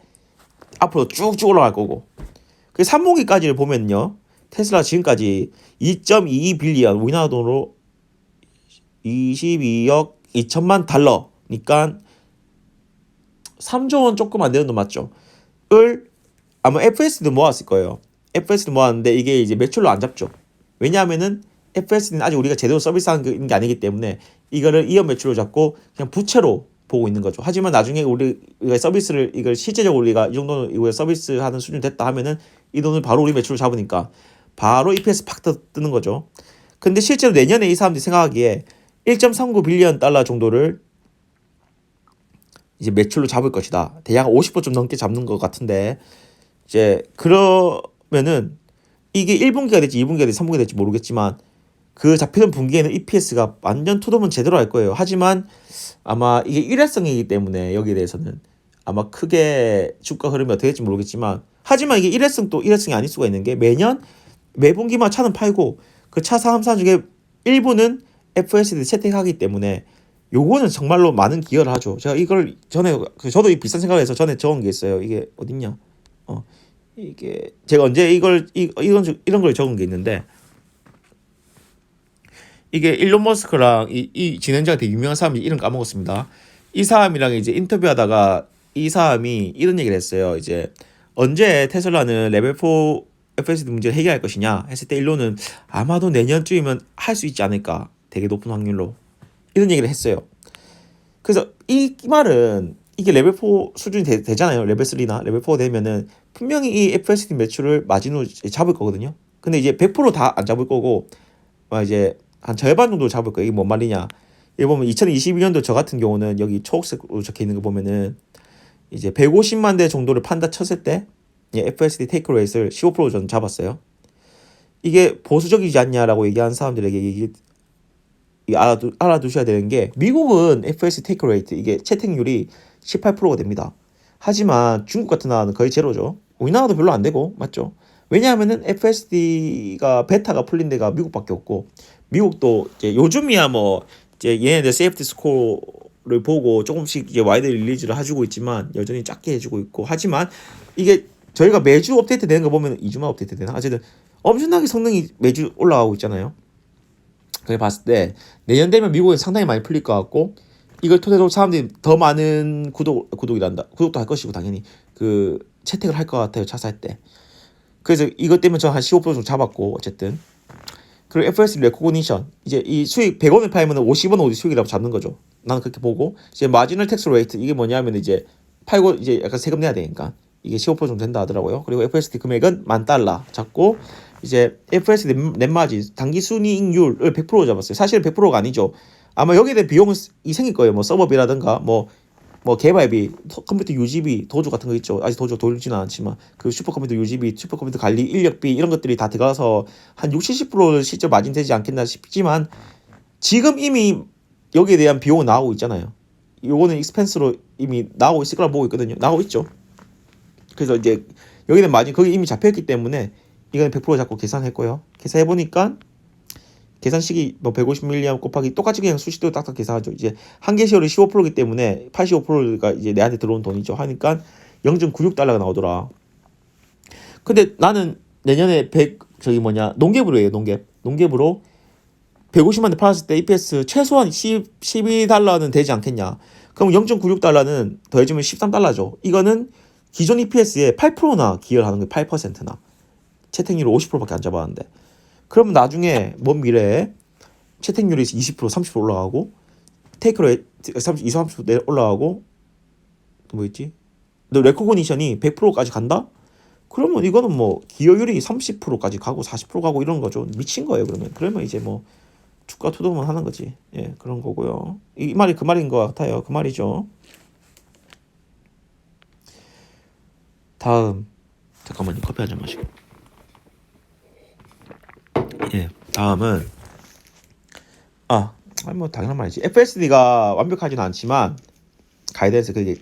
앞으로 쭉쭉 올라갈 거고. 그 3분기까지를 보면요. 테슬라 지금까지 2.22 빌리언 우리나라 돈으로 22억 2천만 달러니까 3조 원 조금 안 되는 돈 맞죠? 을 아마 FSD도 모았을 거예요. FSD 모았는데 이게 이제 매출로 안 잡죠. 왜냐하면은 FSD는 아직 우리가 제대로 서비스하는 게 아니기 때문에 이거를 이연 매출로 잡고 그냥 부채로 보고 있는 거죠. 하지만 나중에 우리가 서비스를 이걸 실제적으로 우리가 이 정도는 이거 서비스하는 수준 됐다 하면은 이 돈을 바로 우리 매출로 잡으니까 바로 EPS 팍 뜨는 거죠. 근데 실제로 내년에 이 사람들이 생각하기에 1.39 빌리언 달러 정도를 이제 매출로 잡을 것이다. 대략 50% 좀 넘게 잡는 것 같은데 이제 그러면은 이게 1분기가 될지 2분기가 될지 3분기가 될지 모르겠지만 그 잡히는 분기에는 EPS가 완전 투도면 제대로 할 거예요. 하지만 아마 이게 일회성이기 때문에 여기에 대해서는 아마 크게 주가 흐름이 어떻게 될지 모르겠지만 하지만 이게 일회성이 아닐 수가 있는 게 매분기만 차는 팔고 그 차 사람 중에 일부는 FSD 채택하기 때문에 요거는 정말로 많은 기여를 하죠. 제가 이걸 전에 저도 이 비싼 생각을 해서 전에 적은 게 있어요. 이게 어딨냐? 이게 제가 언제 이런 걸 적은 게 있는데 이게 일론 머스크랑 이 진행자가 되게 유명한 사람이 이름 까먹었습니다. 이 사람이랑 이제 인터뷰하다가 이 사람이 이런 얘기를 했어요. 이제 언제 테슬라는 레벨 4 FSD 문제를 해결할 것이냐 했을 때 일론은 아마도 내년쯤이면 할 수 있지 않을까. 되게 높은 확률로. 이런 얘기를 했어요. 그래서 이 말은 이게 레벨 4 수준이 되잖아요. 레벨 3나 레벨 4 되면은 분명히 이 FSD 매출을 마진으로 잡을 거거든요. 근데 이제 100% 다 안 잡을 거고 이제 한 절반 정도 잡을 거예요. 이게 뭔 말이냐. 여기 보면 2022년도 저 같은 경우는 여기 초록색으로 적혀 있는 거 보면은 이제 150만 대 정도를 판다 쳤을 때 FSD 테이크 레이트를 15% 정도 잡았어요. 이게 보수적이지 않냐라고 얘기하는 사람들에게 알아두셔야 되는 게 미국은 FSD 테이크 레이트 이게 채택률이 18%가 됩니다. 하지만 중국 같은 나라는 거의 제로죠. 우리나라도 별로 안 되고 맞죠? 왜냐하면은 FSD가 베타가 풀린 데가 미국밖에 없고 미국도 이제 요즘이야 뭐 이제 얘네들 세이프티 스코어를 보고 조금씩 이제 와이드 릴리즈를 해주고 있지만 여전히 작게 해주고 있고 하지만 이게 저희가 매주 업데이트 되는 거 보면 2주만 업데이트 되나? 어쨌든 엄청나게 성능이 매주 올라가고 있잖아요. 그래 봤을 때 내년 되면 미국에 상당히 많이 풀릴 것 같고 이걸 토대로 사람들이 더 많은 구독이란다. 구독도 할 것이고 당연히 그 채택을 할 것 같아요. 차 살 때. 그래서 이것 때문에 저는 한 15% 정도 잡았고 어쨌든 그리고 FS 레코그니션 이제 이 수익 100원을 팔면 50원 어디 수익이라고 잡는 거죠. 나는 그렇게 보고 이제 마지널 텍스 레이트 이게 뭐냐면 이제 팔고 이제 약간 세금 내야 되니까 이게 15% 정도 된다 하더라고요. 그리고 FSD 금액은 $10,000 잡고 이제 FSD 넷마진 단기 순이익률을 100% 잡았어요. 사실은 100%가 아니죠. 아마 여기에 대한 비용은 생길 거예요. 뭐 서버비라든가 뭐 개발비, 컴퓨터 유지비, 도주 같은 거 있죠. 아직 도주 돌지는 않지만 그 슈퍼컴퓨터 유지비, 슈퍼컴퓨터 관리, 인력비 이런 것들이 다 들어가서 한 60~70%는 실제 마진 되지 않겠나 싶지만 지금 이미 여기에 대한 비용은 나오고 있잖아요. 요거는 익스펜스로 이미 나오고 있을 거라 보고 있거든요. 나오고 있죠. 그래서 이제 여기는 마진 거기 이미 잡혀있기 때문에 이거는 100% 잡고 계산했고요. 계산해보니까 계산식이 뭐 150mAh 곱하기 똑같이 그냥 수식도 딱딱 계산하죠. 이제 한계 시효율이 15%이기 때문에 85%가 이제 내한테 들어온 돈이죠. 하니까 0.96달러가 나오더라. 근데 나는 내년에 농갭으로 해요. 농갭으로 150만 대 팔았을 때 EPS 최소한 12달러는 되지 않겠냐. 그럼 0.96달러는 더해주면 13달러죠. 이거는 기존 EPS의 8%나 기여하는 거예요. 8%나. 채택률을 50%밖에 안 잡았는데. 그러면 나중에 먼 미래에 채택률이 20%, 30% 올라가고 테이크로 30% 올라가고 또 뭐 있지? 레코그니션이 100%까지 간다? 그러면 이거는 뭐 기여율이 30%까지 가고 40% 가고 이런 거죠. 미친 거예요. 그러면 이제 뭐 주가 투동만 하는 거지. 예, 그런 거고요. 이 말이 그 말인 것 같아요. 그 말이죠. 다음 잠깐만요. 커피 한 잔 마시고. 예, 다음은 뭐 당연한 말이지. FSD가 완벽하지는 않지만 가이던스 그게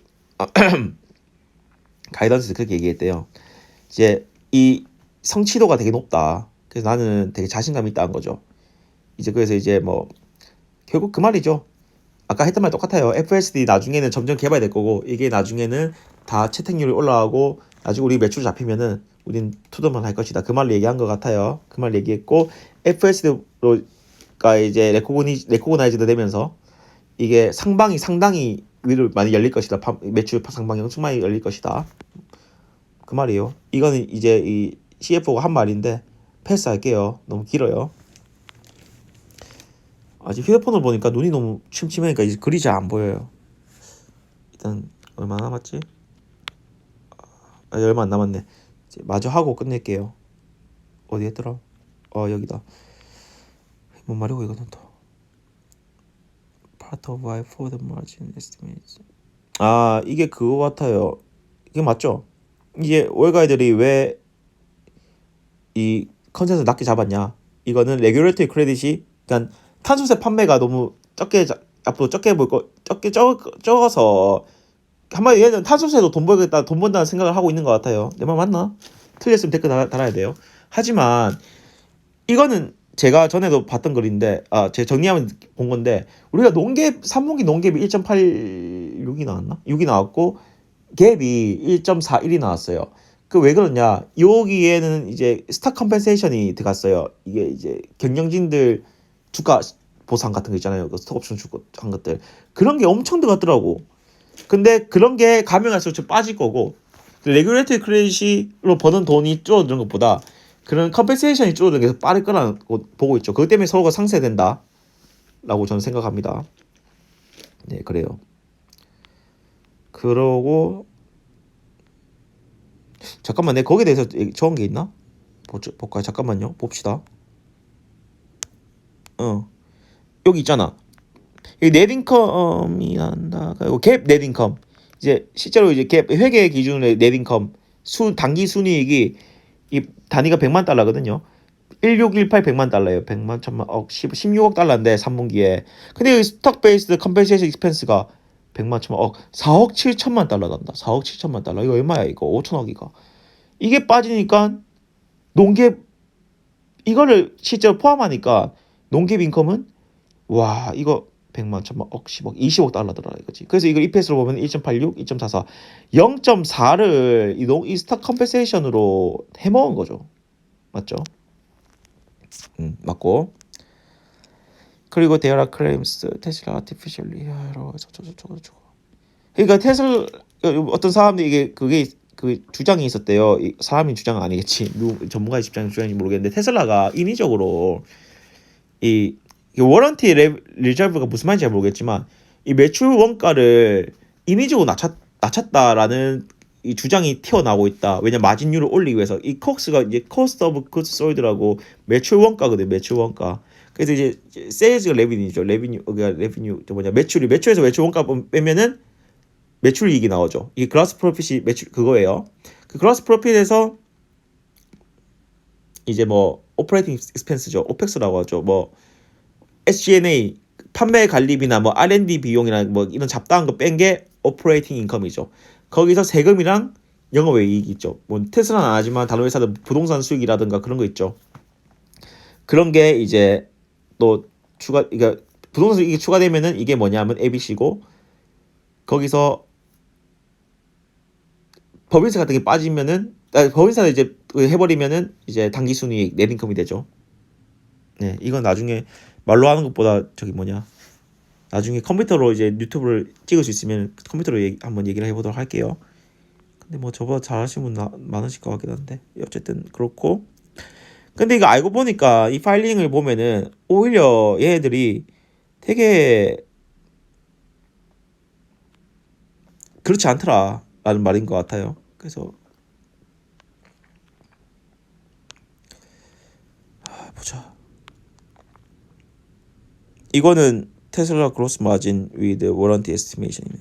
가이던스 그렇게 얘기했대요. 이제 이 성취도가 되게 높다. 그래서 나는 되게 자신감이 있다는 거죠. 이제 그래서 이제 뭐 결국 그 말이죠. 아까 했던 말 똑같아요. FSD 나중에는 점점 개발될 거고 이게 나중에는 다 채택률이 올라가고 나중에 우리 매출 잡히면은 우린 투자만 할 것이다. 그 말을 얘기한 것 같아요. 그 말 얘기했고 FSD가 이제 레코그나이즈드 되면서 이게 상당히 위로 많이 열릴 것이다. 매출 상방이 엄청 많이 열릴 것이다. 그 말이에요. 이거는 이제 이 CFO가 한 말인데 패스할게요. 너무 길어요. 아직 휴대폰을 보니까 눈이 너무 침침하니까 이제 글이 잘 안 보여요. 일단 얼마 남았지? 얼마 안 남았네. 이제 마저 하고 끝낼게요. 어디 했더라? 여기다. 뭔 말이고 이거는 또. Part of why for the margin estimates. 이게 그거 같아요. 이게 맞죠? 이게 월가이들이 왜 이 컨센서스 낮게 잡았냐? 이거는 레귤레이터리 크레딧이 그러니까 탄소세 판매가 너무 앞으로 적어서 한마디 얘는 탄소세도 돈 번다는 생각을 하고 있는 것 같아요. 내 말 맞나? 틀렸으면 댓글 달아야 돼요. 하지만 이거는 제가 전에도 봤던 글인데 제가 정리하면 본 건데 우리가 3분기 농갭이 1.86이 나왔나? 6이 나왔고 갭이 1.41이 나왔어요. 그 왜 그러냐? 여기에는 이제 스탁 컴펜세이션이 들어갔어요. 이게 이제 경영진들 주가 보상 같은 거 있잖아요. 그 스톡옵션 주고 한 것들 그런 게 엄청 들어갔더라고. 근데 그런 게 가면 갈수록 좀 빠질 거고 레귤레이터리 크레딧으로 버는 돈이 줄어드는 것보다 그런 컴펜세이션이 줄어드는 게 빠를 거라고 보고 있죠. 그것 때문에 서로가 상쇄된다 라고 저는 생각합니다. 네, 그래요. 그러고 잠깐만 내가 거기에 대해서 적은 게 있나? 볼까요? 잠깐만요. 봅시다. 여기 있잖아. 이 넷인컴이 난다. 갭 넷인컴. 이제 실제로 이제 회계 기준의 넷인컴 단기 순이익이 이 단위가 100만 달러거든요. 1618 100만 달러예요. 100만 천만 16억 달러인데 3분기에. 근데 이 스톡 베이스드 컴펜세이션 익스펜스가 100만 천만 4억 7천만 달러 난다. 4억 7천만 달러. 이거 얼마야 이거? 5천억이가. 이게 빠지니까 농갭 이거를 실제로 포함하니까 농갭 인컴은 와 이거 100만 천만 10억 20억 달러더라 이거지. 그래서 이걸 EPS로 보면 1.86 2.44 0.4를 이 스톡 컴펜세이션으로 해먹은 거죠. 맞죠? 맞고. 그리고 데어라 클레임스 테슬라 아티피셜리 저거. 그러니까 테슬라 어떤 사람들이 이게 그게 그 주장이 있었대요. 사람이 주장은 아니겠지. 전문가의 주장인지 모르겠는데 테슬라가 인위적으로 이 워런티 리저브가 무슨 말인지 잘 모르겠지만 이 매출 원가를 인위적으로 낮췄다라는 이 주장이 튀어나오고 있다. 왜냐 마진율을 올리기 위해서. 이 콕스가 이제 코스트 오브 구드 솔드라고 매출 원가거든. 매출 원가. 그래서 이제 세일즈가 레비뉴죠. 레비뉴 뭐냐 매출에서 매출 원가 빼면은 매출 이익이 나오죠. 이 그라스 프로핏이 매출 그거예요. 그 그라스 프로핏에서 이제 뭐 오퍼레이팅 익스펜스죠. 오펙스라고 하죠. 뭐 SG&A 판매 관리비나 뭐 R&D 비용이나 뭐 이런 잡다한 거 뺀 게 오퍼레이팅 인컴이죠. 거기서 세금이랑 영업이익이 있죠. 뭐 테슬라는 안 하지만 다른 회사들 부동산 수익이라든가 그런 거 있죠. 그런 게 이제 또 그러니까 부동산 수익이 추가되면은 이게 뭐냐면 ABC고 거기서 법인세 같은 게 빠지면은 법인세를 이제 해버리면은 이제 단기 순이익 넷인컴이 되죠. 네, 이건 나중에 말로 하는 것보다 나중에 컴퓨터로 이제 유튜브를 찍을 수 있으면 컴퓨터로 한번 얘기를 해보도록 할게요. 근데 뭐 저보다 잘하시는 분 많으실 것 같긴 한데 어쨌든 그렇고. 근데 이거 알고 보니까 이 파일링을 보면은 오히려 얘네들이 되게 그렇지 않더라라는 말인 것 같아요. 그래서 보자. 이거는 테슬라 그로스 마진 with warranty estimation이네.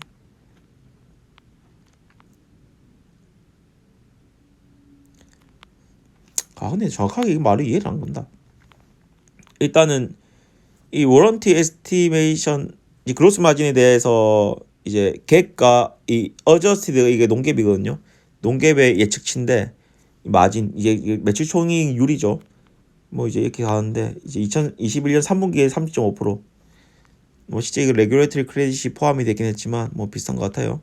근데 정확하게 이 말이 이해를 안 간다. 일단은 이 워런티 에스티메이션 이 그로스 마진에 대해서 이제 객과 이 어저스티드 이게 농갭이거든요. 농갭의 예측치인데 마진 이제 매출 총이익률이죠. 뭐 이제 이렇게 가는데 이제 2021년 3분기에 30.5%. 뭐 실제 이거 레귤레이터리 크레딧이 포함이 되긴 했지만 뭐 비슷한 것 같아요.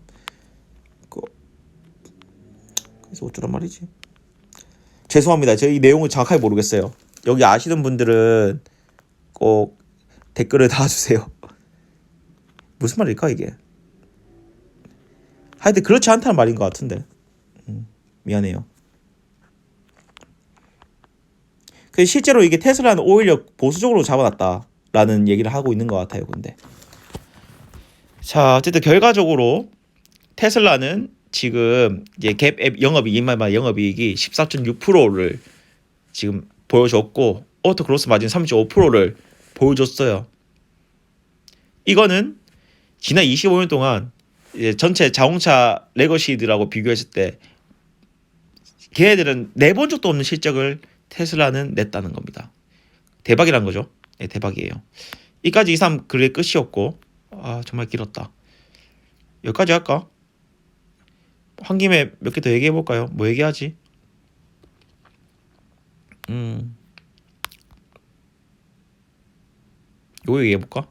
그래서 어쩌란 말이지. 죄송합니다. 제가 이 내용을 정확하게 모르겠어요. 여기 아시는 분들은 꼭 댓글을 달아주세요. 무슨 말일까 이게? 하여튼 그렇지 않다는 말인 것 같은데. 미안해요. 실제로 이게 테슬라는 오히려 보수적으로 잡아놨다라는 얘기를 하고 있는 것 같아요. 근데 자 어쨌든 결과적으로 테슬라는 지금 이제 갭 영업이익이 14.6%를 지금 보여줬고 오토 그로스 마진 3.5%를 보여줬어요. 이거는 지난 25년 동안 이제 전체 자동차 레거시들하고 비교했을 때 걔네들은 내본 적도 없는 실적을 테슬라는 냈다는 겁니다. 대박이란 거죠. 네, 대박이에요. 이까지 이상 글의 끝이었고 정말 길었다. 여기까지 할까? 한 김에 몇 개 더 얘기해 볼까요? 뭐 얘기하지? 요거 얘기해 볼까?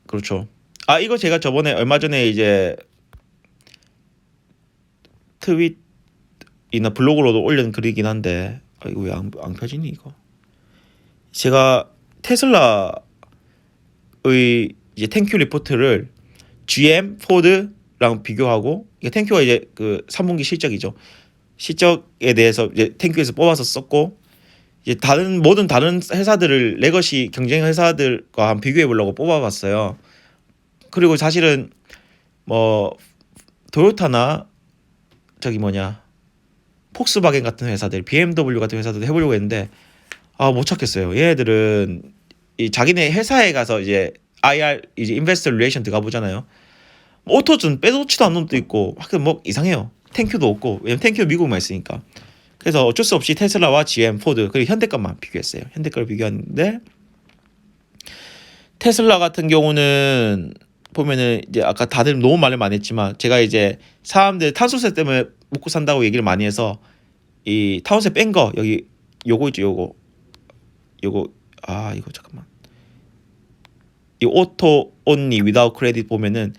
그렇죠. 이거 제가 저번에 얼마 전에 이제 트윗이나 블로그로도 올린 글이긴 한데 이거 왜 안 펴지니 이거? 제가 테슬라의 이제 탱큐 리포트를 GM, 포드랑 비교하고 이게 탱큐가 이제 그 3분기 실적이죠. 실적에 대해서 이제 탱큐에서 뽑아서 썼고 이제 모든 다른 회사들을 레거시 경쟁 회사들과 한 비교해 보려고 뽑아봤어요. 그리고 사실은 뭐 토요타나 폭스바겐 같은 회사들, BMW 같은 회사들 해보려고 했는데 못 찾겠어요. 얘네들은 이 자기네 회사에 가서 이제 IR 이제 인베스터 릴레이션 들어가 보잖아요. 오토준 빼놓지도 않는 놈도 있고 하여튼 뭐 이상해요. 탱큐도 없고 왜냐면 탱큐 미국만 있으니까. 그래서 어쩔 수 없이 테슬라와 GM, 포드 그리고 현대 것만 비교했어요. 현대 걸 비교했는데 테슬라 같은 경우는 보면은 이제 아까 다들 너무 말을 많이 했지만 제가 이제 사람들 탄소세 때문에 먹고 산다고 얘기를 많이 해서 이 탄소세 뺀 거 여기 요거 있죠 요거 이거 잠깐만 이 오토 온리 위다웃 크레딧 보면은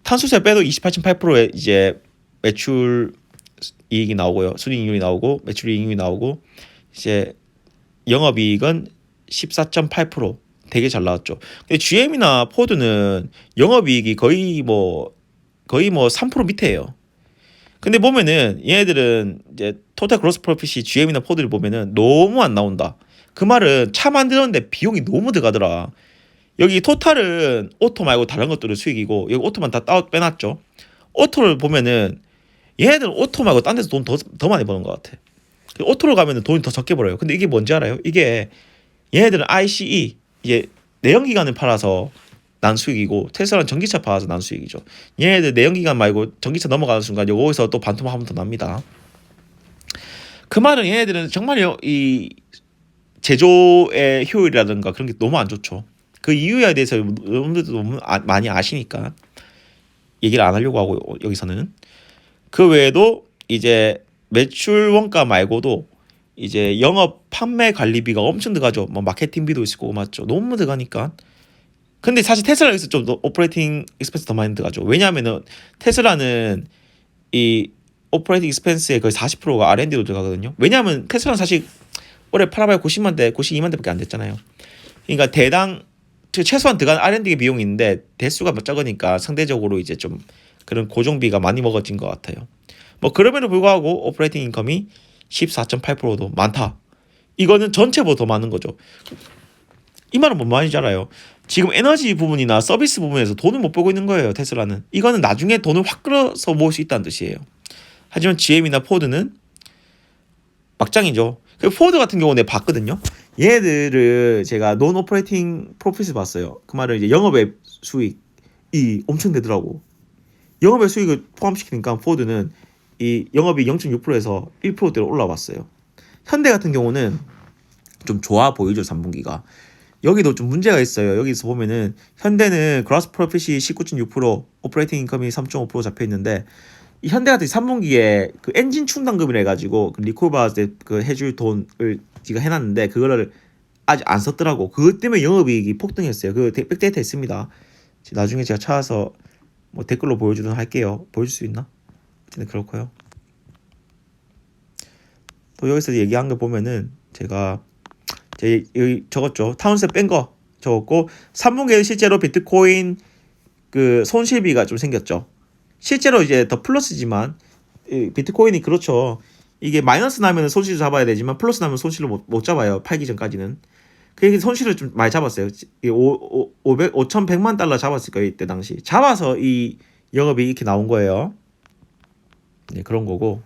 탄소세 빼도 28.8%의 이제 매출 이익이 나오고요. 순이익률이 나오고 매출 이익률이 나오고 이제 영업이익은 14.8% 되게 잘 나왔죠. 근데 GM이나 포드는 영업이익이 거의 뭐 3% 밑에예요. 근데 보면은 얘네들은 이제 토탈 그로스 프로핏이 GM이나 포드를 보면은 너무 안 나온다. 그 말은 차 만드는데 비용이 너무 들어가더라. 여기 토탈은 오토 말고 다른 것들은 수익이고 여기 오토만 다 빼놨죠. 오토를 보면은 얘네들은 오토 말고 딴 데서 돈 더 많이 버는 것 같아. 오토로 가면은 돈이 더 적게 벌어요. 근데 이게 뭔지 알아요? 이게 얘네들은 ICE 이제 내연기관을 팔아서 난 수익이고 테슬라는 전기차 팔아서 난 수익이죠. 얘네들 내연기관 말고 전기차 넘어가는 순간 여기서 또 반토막 한 번 더 납니다. 그 말은 얘네들은 정말 이 제조의 효율이라든가 그런 게 너무 안 좋죠. 그 이유에 대해서 여러분들도 너무 많이 아시니까 얘기를 안 하려고 하고 여기서는 그 외에도 이제 매출 원가 말고도 이제 영업 판매 관리비가 엄청 들어가죠. 뭐 마케팅비도 있을 거고 맞죠. 너무 들어가니까. 근데 사실 테슬라에서 좀 더 오퍼레이팅 익스펜스 더 많이 들어가죠. 왜냐하면은 테슬라는 이 오퍼레이팅 익스펜스의 거의 40%가 R&D로 들어가거든요. 왜냐하면 테슬라는 사실 올해 팔아봐야 90만 대, 92만 대밖에 안 됐잖아요. 그러니까 대당 최소한 들어간 R&D 비용이 있는데 대수가 적으니까 상대적으로 이제 좀 그런 고정비가 많이 먹어진 것 같아요. 뭐 그럼에도 불구하고 오퍼레이팅 인컴이 14.8%도 많다. 이거는 전체보다 더 많은 거죠. 이 말은 뭔 말인지 알아요? 지금 에너지 부분이나 서비스 부분에서 돈을 못 벌고 있는 거예요. 테슬라는. 이거는 나중에 돈을 확 끌어서 모을 수 있다는 뜻이에요. 하지만 GM이나 포드는 막장이죠. 그 포드 같은 경우는 내가 봤거든요. 얘들을 제가 논 오퍼레이팅 프로핏을 봤어요. 그 말은 이제 영업의 수익이 엄청 되더라고. 영업의 수익을 포함시키니까 포드는 이 영업이 0.6%에서 1%대로 올라왔어요. 현대 같은 경우는 좀 좋아 보이죠. 3분기가. 여기도 좀 문제가 있어요. 여기서 보면은 현대는 그라스 프로핏이 19.6%, 오퍼레이팅 인컴이 3.5% 잡혀 있는데 이 현대 같은 3분기에 그 엔진 충당금이라 해가지고 그 리콜바 그 해줄 돈을 지가 해놨는데 그거를 아직 안 썼더라고. 그것 때문에 영업이익이 폭등했어요. 그 백데이터 있습니다. 나중에 제가 찾아서 뭐 댓글로 보여주든 할게요. 보여줄 수 있나? 어쨌든 그렇고요. 또 여기서 얘기한 거 보면은 제가 여기 적었죠. 타운세 뺀 거 적었고 3분기에 실제로 비트코인 그 손실비가 좀 생겼죠. 실제로 이제 더 플러스지만 비트코인이 그렇죠. 이게 마이너스 나면 손실을 잡아야 되지만 플러스 나면 손실을 못 잡아요. 팔기 전까지는. 그 손실을 좀 많이 잡았어요. 5,100만 달러 잡았을 거예요. 이때 당시. 잡아서 이 영업이 이렇게 나온 거예요. 네, 그런 거고.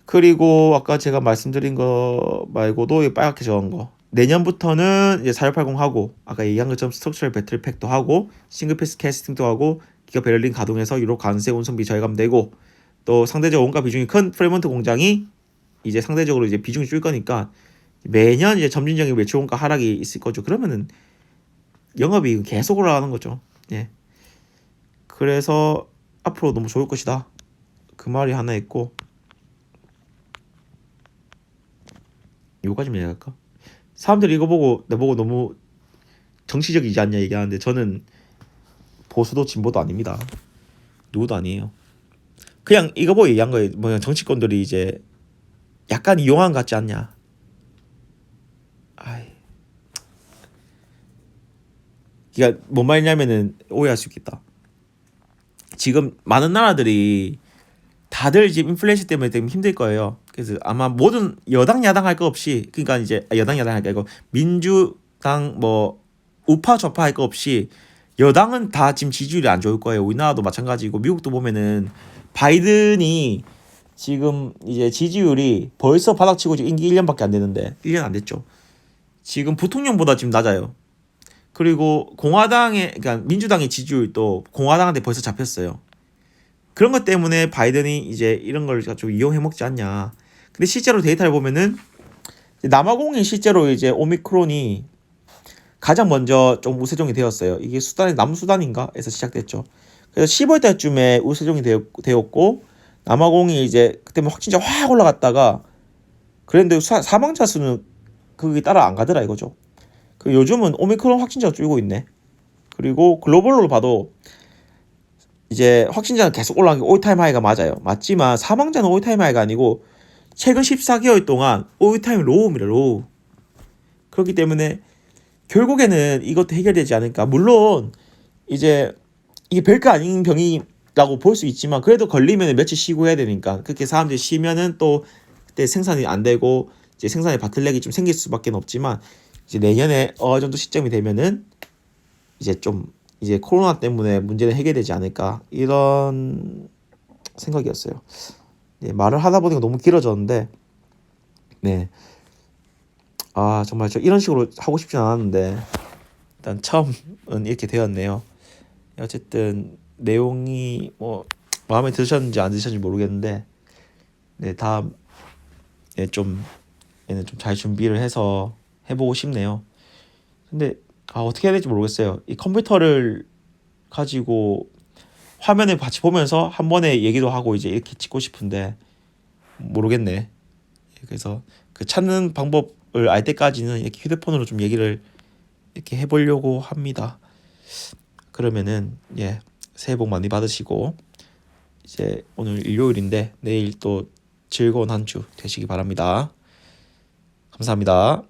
그리고 아까 제가 말씀드린 거 말고도 빨갛게 적은 거. 내년부터는 이제 4680 하고 아까 얘기한 것처럼 스트럭처럴 배터리 팩도 하고 싱글피스 캐스팅도 하고 기가 베를린 가동해서 유럽 관세 운송비 절감되고 또 상대적 원가 비중이 큰 프레몬트 공장이 이제 상대적으로 이제 비중이 줄 거니까 매년 이제 점진적인 매출 원가 하락이 있을 거죠. 그러면은 영업이 계속 올라가는 거죠. 예. 그래서 앞으로 너무 좋을 것이다. 그 말이 하나 있고 요까지 얘기할까? 사람들이 이거 보고 내보고 너무 정치적이지 않냐 얘기하는데 저는 보수도 진보도 아닙니다. 누구도 아니에요. 그냥 이거 보고 얘기한 거예요. 뭐냐 정치권들이 이제 약간 이용한 것 같지 않냐. 아이. 그러니까 뭔 말이냐면은 오해할 수 있겠다. 지금 많은 나라들이 다들 지금 인플레이션 때문에 되게 힘들 거예요. 그래서 아마 모든 여당 야당 할 거 없이 그러니까 이제 여당 야당 할 거 아니고 민주당 뭐 우파 좌파 할 거 없이 여당은 다 지금 지지율이 안 좋을 거예요. 우리나라도 마찬가지고 미국도 보면은 바이든이 지금 이제 지지율이 벌써 바닥치고 지금 임기 1년밖에 안 됐는데 1년 안 됐죠. 지금 부통령보다 지금 낮아요. 그리고 그러니까 민주당의 지지율도 공화당한테 벌써 잡혔어요. 그런 것 때문에 바이든이 이제 이런 걸 좀 이용해 먹지 않냐. 근데 실제로 데이터를 보면은 남아공이 실제로 이제 오미크론이 가장 먼저 좀 우세종이 되었어요. 이게 남수단인가에서 시작됐죠. 그래서 10월 달쯤에 우세종이 되었고 남아공이 이제 그때 뭐 확진자 확 올라갔다가 그런데 사망자 수는 그게 따라 안 가더라 이거죠. 그 요즘은 오미크론 확진자가 줄고 있네. 그리고 글로벌로 봐도 이제 확진자는 계속 올라간 게 올타임 하이가 맞아요. 맞지만 사망자는 올타임 하이가 아니고 최근 14개월 동안 올타임 로우입니다. 로우. 그렇기 때문에 결국에는 이것도 해결되지 않을까. 물론 이제 이게 별거 아닌 병이라고 볼 수 있지만 그래도 걸리면 며칠 쉬고 해야 되니까 그렇게 사람들이 쉬면은 또 그때 생산이 안 되고 이제 생산에 바틀렉이 좀 생길 수밖에 없지만 이제 내년에 어느 정도 시점이 되면은 이제 좀 이제 코로나 때문에 문제는 해결되지 않을까 이런 생각이었어요. 네, 말을 하다 보니까 너무 길어졌는데 네. 아 정말 저 이런 식으로 하고 싶진 않았는데 일단 처음은 이렇게 되었네요. 어쨌든 내용이 뭐 마음에 드셨는지 안 드셨는지 모르겠는데 네 다음 좀 얘는 좀 잘 준비를 해서 해보고 싶네요. 근데 어떻게 해야 될지 모르겠어요. 이 컴퓨터를 가지고 화면을 같이 보면서 한 번에 얘기도 하고 이제 이렇게 찍고 싶은데 모르겠네. 그래서 그 찾는 방법을 알 때까지는 이렇게 휴대폰으로 좀 얘기를 이렇게 해보려고 합니다. 그러면은 새해 복 많이 받으시고 이제 오늘 일요일인데 내일 또 즐거운 한 주 되시기 바랍니다. 감사합니다.